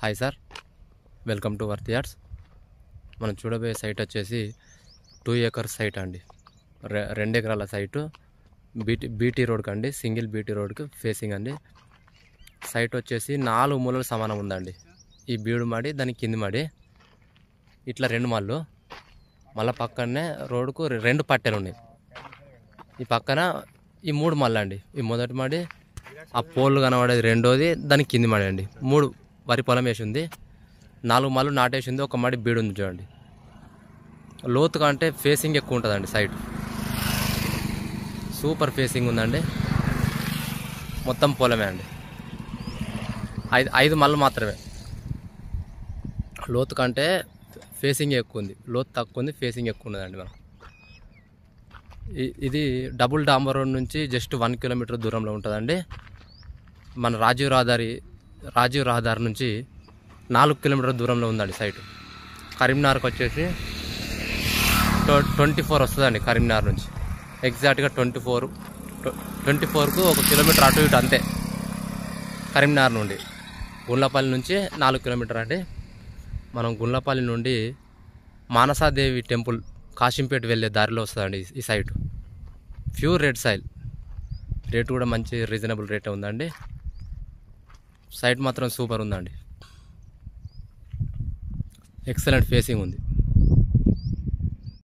Hi sir, welcome to worth yards. మనం చూడబోయే site వచ్చేసి 2 acres సైట్ అండి. 2 ఎకరాల సైటు బీటీ రోడ్కి అండి, సింగిల్ బీటీ రోడ్కి ఫేసింగ్ అండి. సైట్ వచ్చేసి 4 మూలలు సమానం ఉందండి. ఈ బీడు మాడి, దాని కింది మాడి, ఇట్లా 2 మాళ్ళు, మళ్ళీ పక్కనే రోడ్కు 2 పట్టెలు ఉన్నాయి. ఈ పక్కన ఈ 3 మాళ్ళు అండి. ఈ మొదటి మాడి, ఆ పోళ్ళు కనబడేది రెండోది, దాని కింది మాడి అండి. 3 వరి పొలం వేసి ఉంది, 4 మాళ్ళు నాటేసి ఉంది, 1 మాడి బీడు ఉంది చూడండి. లోతుగా అంటే ఫేసింగ్ ఎక్కువ ఉంటుందండి. సైట్ సూపర్ ఫేసింగ్ ఉందండి. మొత్తం పొలమే అండి. 5 మాళ్ళు మాత్రమే. లోతు కంటే ఫేసింగ్ ఎక్కువ ఉంది, లోతు తక్కువ ఉంది, ఫేసింగ్ ఎక్కువ ఉన్నదండి. మనం ఇది డబుల్ డాంబర్ రోడ్ నుంచి జస్ట్ 1 కిలోమీటర్ దూరంలో ఉంటుందండి. మన రాజీవ్ రహదారి నుంచి 4 కిలోమీటర్ల దూరంలో ఉందండి సైటు. కరీంనగర్కి వచ్చేసి 24 వస్తుందండి. కరీంనగర్ నుంచి ఎగ్జాక్ట్గా 24కు 1 కిలోమీటర్ అటు ఇటు అంతే. కరీంనగర్ నుండి గుండ్లపల్లి నుంచి 4 కిలోమీటర్ అండి. మనం గుండ్లపల్లి నుండి మానసాదేవి టెంపుల్ కాశీంపేట వెళ్ళే దారిలో వస్తుందండి ఈ site. Pure red soil, rate కూడా మంచి రీజనబుల్ రేటే ఉందండి. సైట్ మాత్రం సూపర్ ఉందండి. ఎక్సలెంట్ ఫేసింగ్ ఉంది.